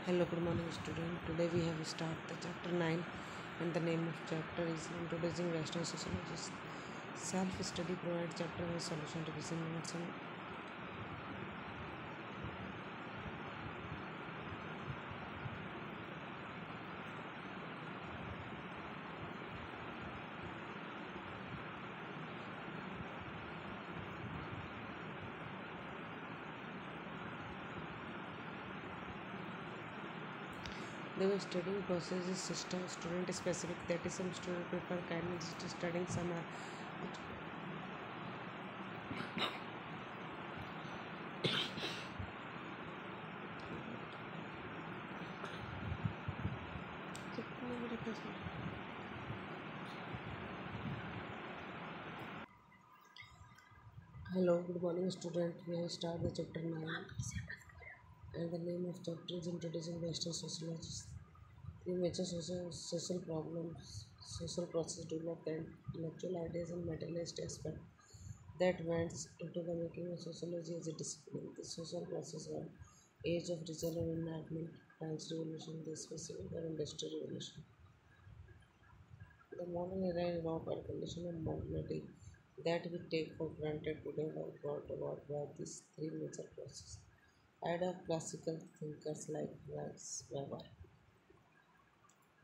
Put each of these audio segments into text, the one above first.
Hello, good morning, student. Today we have started the chapter 9, and the name of chapter is Introducing Western Sociologists. Self-study provides chapter one solution to reason notes and the studying process is system student specific. That is, some students prefer kindness to studying, some are Hello, good morning, student. We have started the chapter 9, and the name of chapter is Introducing Western Sociologists. The major social problems, social process develop the intellectual ideas and materialist aspect that went into the making of sociology as a discipline. The social process were age of reason and enlightenment, French Revolution, the specific and industrial revolution. The modern era is of air condition and modernity that we take for granted today were brought about by these three major processes. Add up classical thinkers like Max Weber,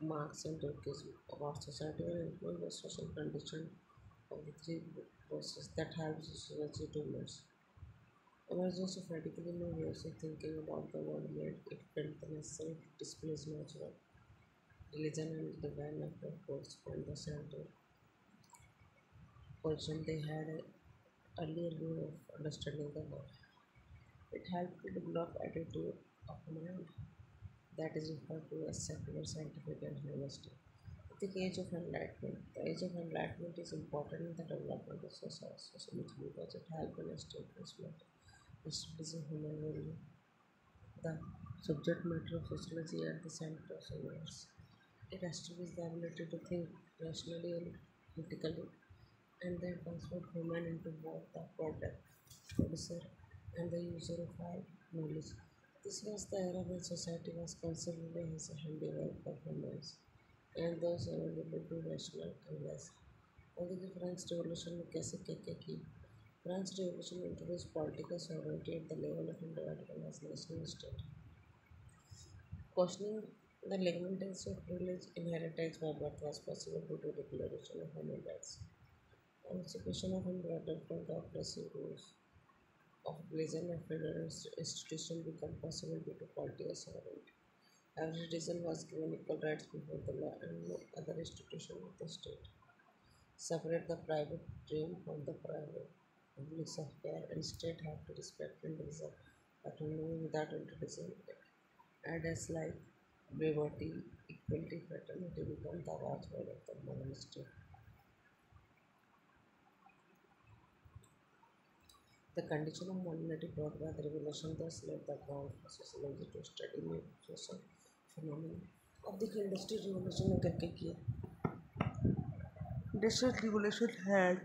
Marx and Durkheim about society and influence the social condition of the three processes that help society to emerge. Emergence of radically new ways of thinking about the world made it felt the necessary to displace natural religion and divine approach from the center position they had an earlier way of understanding the world. It helped to develop attitude of mind that is referred to as secular, scientific, and humanistic. The age of enlightenment. The age of enlightenment is important in the development of society because it helps in establishment, establishing human value. The subject matter of sociology at the center of universe. It establishes the ability to think rationally and critically, and then transform human into both the product, producer, and the user of all knowledge. This was the era when society was considered as a handiwork of humans and those available to rational analyze. और देखिए French revolution में कैसे क्या क्या की French revolution में introduce political sovereignty at the level of individual as national state questioning the legitimacy of privilege inheritance by birth was possible due to declaration of human rights. Emancipation of individual from the oppressive rules of religion and federal institution become possible due to political sovereignty. Every citizen was given equal rights before the law and no other institution of the state. Separate the private dream from the private publics of care and state have to respect individual autonomy without introducing ideas like liberty, equality, fraternity become the watchword of the modern state. The condition of modernity brought by the revolution thus laid the ground for sociology to study new social phenomena. अब देखिए industrial revolution ने क्या क्या किया industrial revolution had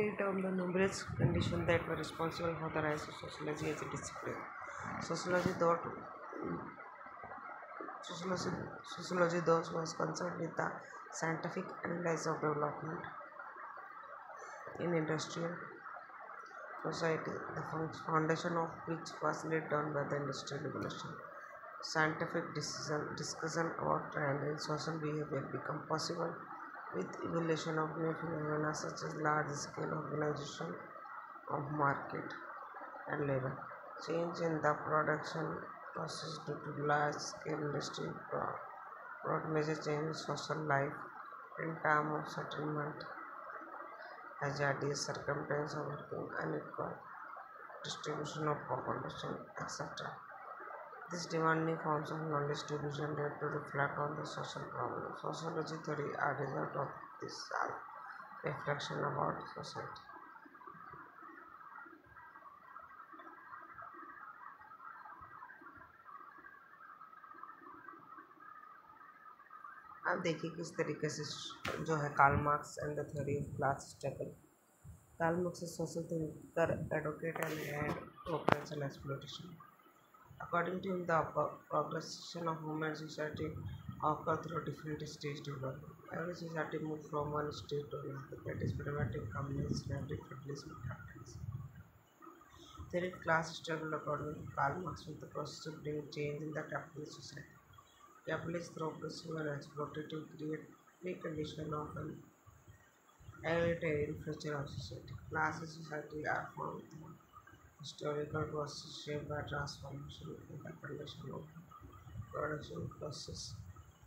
laid down the numerous conditions that were responsible for the rise of sociology as a discipline. Sociology thought sociology, sociology thus was concerned with the scientific analysis of development in industrial society, the foundation of which was laid down by the industrial revolution. Scientific discussion about trend in social behavior become possible with evolution of new phenomena such as large-scale organization of market and labor. Change in the production process due to large-scale industry brought major change in social life in terms of settlement, hazardous circumstances of working, unequal distribution of population, etc. These demanding forms of knowledge division led to reflect on the social problems. Sociology theory are result of this reflection about society. अब देखिए किस तरीके से जो है Karl Marx and the theory of class struggle Karl Marx is a social thinker, advocate, and head to oppression and exploitation. According to him, the progression of human society occurs through different stages of development. Every society moves from one stage to another, that is primitive, communist, slavery, feudalism, capitalism. There is class struggle according to Karl Marx with the process of bringing change in the capitalist society. Capitalists through oppressive and exploitative create precondition of an egalitarian future of society. Class society are formed through historical process shaped by transformation in the condition of production process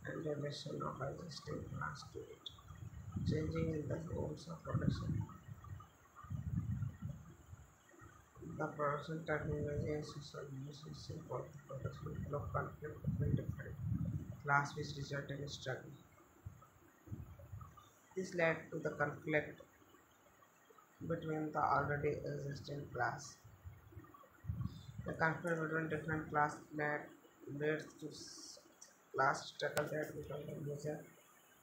and relation of existing class to it. Changing in the forms of production, the production technology and social relationship of the production of conflict between different class which result in struggle. This led to the conflict between the already existing class. The conflict between different class leads to class struggle that becomes a major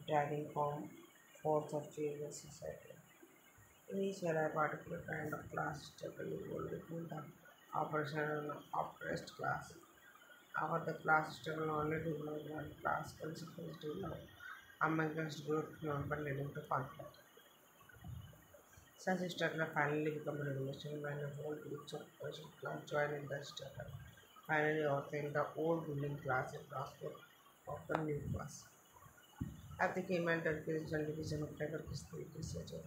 driving force of change in society. In each era, a particular kind of class struggle evolved between the oppressed and oppressed class. However, the class struggle only developed when class consequences developed amongst group members leading to conflict. Such a struggle finally became a revolution when a whole group of oppressed class joined in the struggle, finally overthrowing the old ruling class and prospered of the new class. At the Cayman Turkish division of Turkish literature,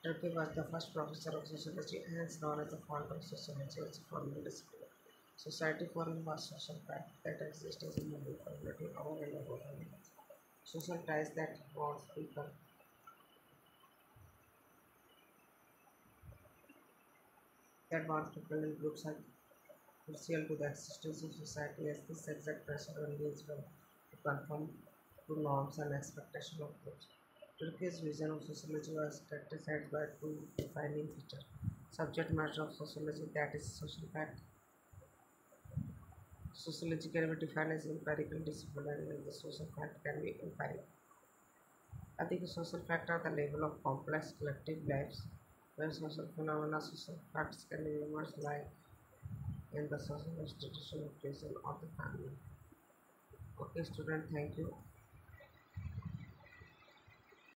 Turkey was the first professor of sociology, hence known as the founder of sociology as a formal discipline. Society forming was social fact that exists as a moving community over and over again. Social ties that bonds people in groups are crucial to the existence of society as this exact pressure only is well to conform to norms and expectations of groups. Turkey's vision of sociology was characterized by two defining features. Subject matter of sociology, that is social fact. Sociology can be defined as empirical discipline and the social fact can be empirical. I think social facts are the level of complex collective lives where social phenomena, social facts can emerge like in the social institution of prison or the family. Okay, student, thank you.